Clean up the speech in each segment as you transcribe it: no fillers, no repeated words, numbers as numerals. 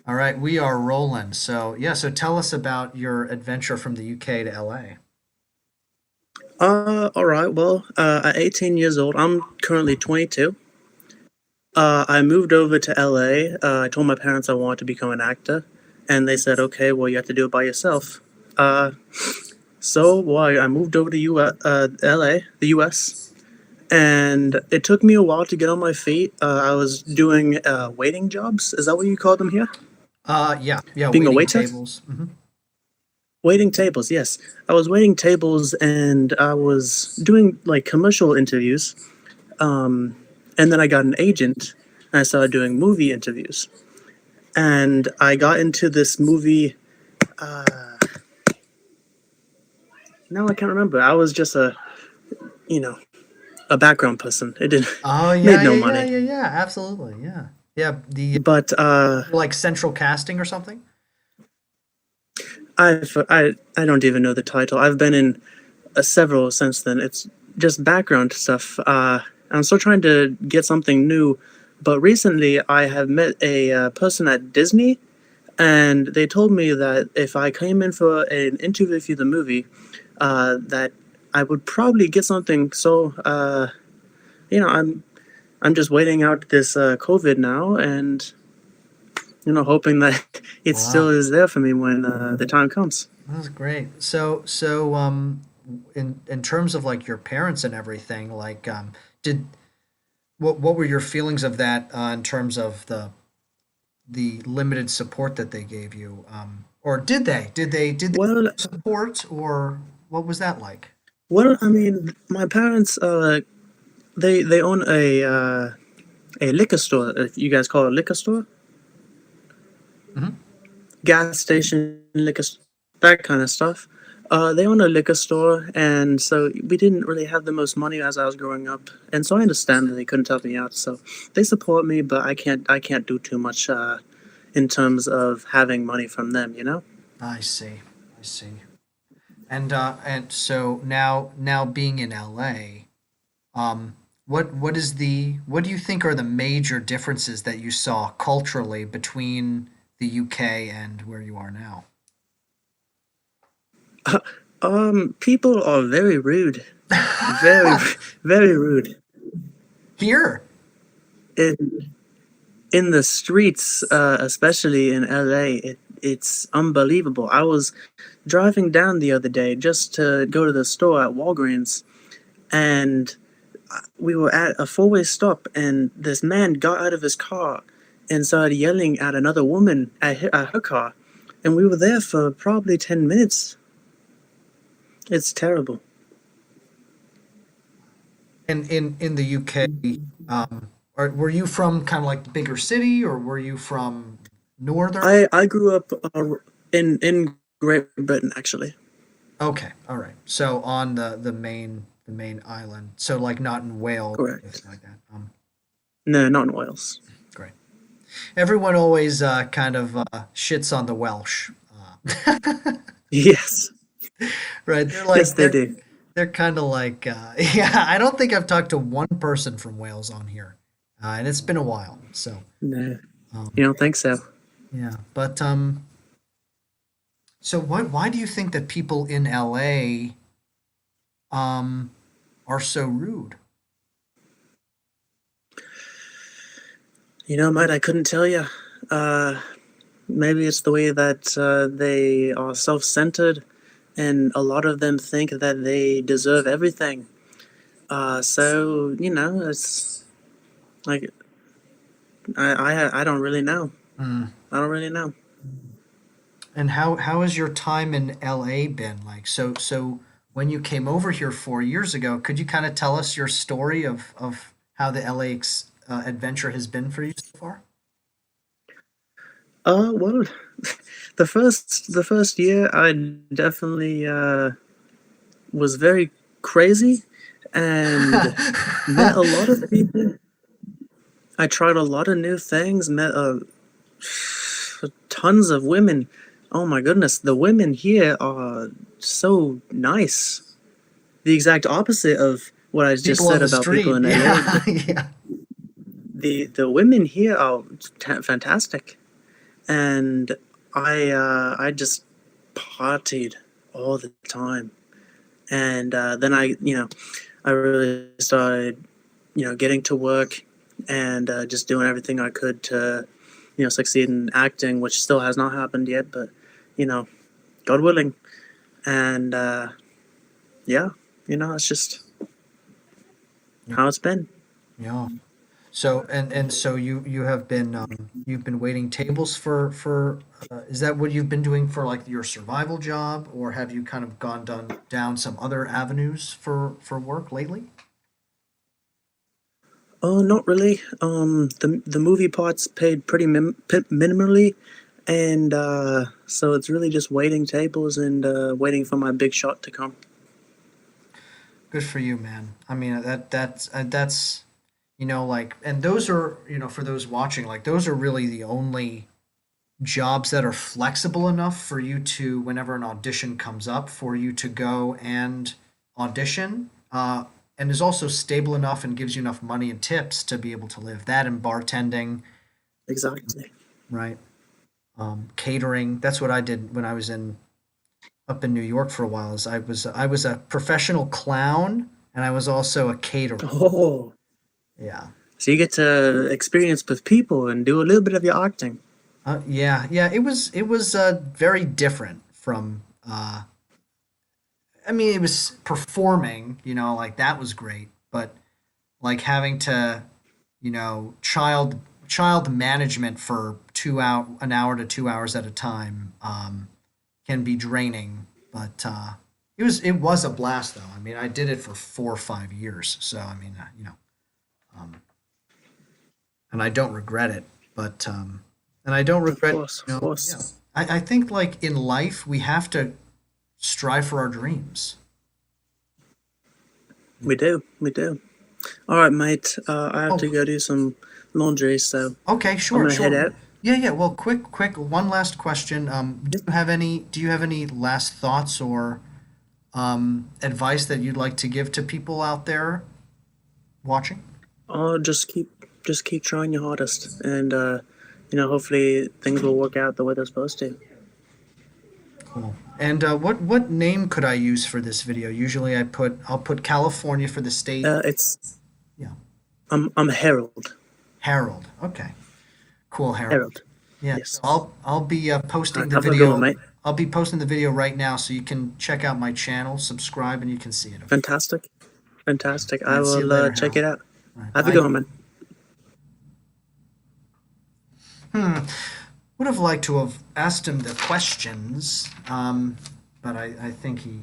All right, we are rolling. So, yeah, so tell us about your adventure from the UK to LA. All right. Well, at 18 years old, I'm currently 22. I moved over to LA. I told my parents I wanted to become an actor, and they said, "Okay, well, you have to do it by yourself." Uh, I moved over to LA, the US, and it took me a while to get on my feet. I was doing waiting jobs. Is that what you call them here? Yeah, Being a waiting waiter? tables. Waiting tables, yes. I was waiting tables, and I was doing like commercial interviews. Um, and then I got an agent and I started doing movie interviews. And I got into this movie. Uh, Now I can't remember. I was just you know, a background person. It didn't Oh, yeah, made no yeah, yeah, money. yeah, yeah, absolutely. Yeah. Yeah, the But like central casting or something? I don't even know the title. I've been in several since then. It's just background stuff. I'm still trying to get something new. But recently, I have met a person at Disney, and they told me that if I came in for an interview for the movie, that I would probably get something. I'm just waiting out this COVID now, and hoping that it still Wow. is there for me when the time comes. That's great. In terms of like your parents and everything, like did what were your feelings of that in terms of the limited support that they gave you? Or did they Well, support or what was that like? I mean, my parents they own a liquor store. If you guys call it a liquor store, Hmm. gas station, that kind of stuff. They own a liquor store, and so we didn't really have the most money as I was growing up, and so I understand that they couldn't help me out. So they support me, but I can't do too much in terms of having money from them. I see. I see. And so now being in LA, what do you think are the major differences that you saw culturally between the UK and where you are now? People are very rude, very, very rude. Here. In in the streets, especially in LA, it's unbelievable. I was driving down the other day just to go to the store at Walgreens, and we were at a four-way stop, and this man got out of his car and started yelling at another woman at her car, and we were there for probably 10 minutes. It's terrible. And in the UK, were you from kind of like the bigger city, or were you from northern? I grew up in Great Britain, actually. Okay, all right. So on the main island. So like not in Wales or Correct. anything like that. No, not in Wales. Great. Everyone always kind of shits on the Welsh. Yes, Right? They're yes, like they they're do. they're kind of like yeah. I don't think I've talked to one person from Wales on here, and it's been a while. So No, you um, don't think so? yeah, but so why do you think that people in LA um are so rude? Mate, I couldn't tell you. Uh, Maybe it's the way that they are self-centered, and a lot of them think that they deserve everything. It's like I don't really know. Mm. I don't really know. And how has your time in LA been like? So when you came over here 4 years ago, could you kind of tell us your story of how the LA adventure has been for you so far? Well, the first year I definitely was very crazy and met a lot of people. I tried a lot of new things, met tons of women. Oh my goodness, the women here are so nice. The exact opposite of what I just People on said the about people street, in LA. yeah, yeah. The women here are fantastic. and I just partied all the time. And then I really started getting to work and just doing everything I could to succeed in acting, which still has not happened yet, but you know, God willing. And yeah, it's just Yeah. how it's been. Yeah. So and so you have been you've been waiting tables for is that what you've been doing for like your survival job, or have you kind of gone down some other avenues for work lately? Oh, not really. The movie parts paid pretty minimally, and so it's really just waiting tables and waiting for my big shot to come. Good for you, man. I mean that's like, and those are, for those watching, like those are really the only jobs that are flexible enough for you to, whenever an audition comes up, for you to go and audition, and is also stable enough and gives you enough money and tips to be able to live. That and bartending, Exactly. right? Catering. That's what I did when I was in up in New York for a while. Is I was a professional clown, and I was also a caterer. Oh, Yeah. so you get to experience with people and do a little bit of your acting. Yeah, yeah. It was very different from. I mean, it was performing. Like that was great, but like having to, child management for an hour to 2 hours at a time, can be draining. But it was a blast, though. I mean, I did it for 4 or 5 years, so I mean, um, and I don't regret it. But and I don't Of regret, course, of yeah. course. I think like in life we have to strive for our dreams. We do, we do. All right, mate. I have Oh, to go do some laundry, so okay, I'm sure, gonna head sure. out. Yeah, yeah. Well, quick. One last question. Do Yep. you have any? Do you have any last thoughts or advice that you'd like to give to people out there watching? Oh, just keep trying your hardest, and hopefully things will work out the way they're supposed to. Cool. And what name could I use for this video? Usually, I'll put California for the state. It's Yeah, I'm Harold. Harold. Okay, cool, Harold. Harold. Yeah. So Yes. I'll be All posting right. the Have a good one, video. mate. I'll be posting the video right now, so you can check out my channel, subscribe, and you can see it. Okay. Fantastic. Fantastic. All I right. See you will later, check Harold. it out. All right. Have a good Bye. one, man. Hmm. Would have liked to have asked him the questions, but I think he,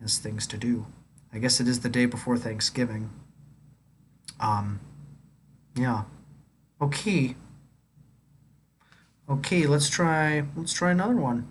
has things to do. I guess it is the day before Thanksgiving. Um, yeah. Okay. Okay. Let's try. Let's try another one.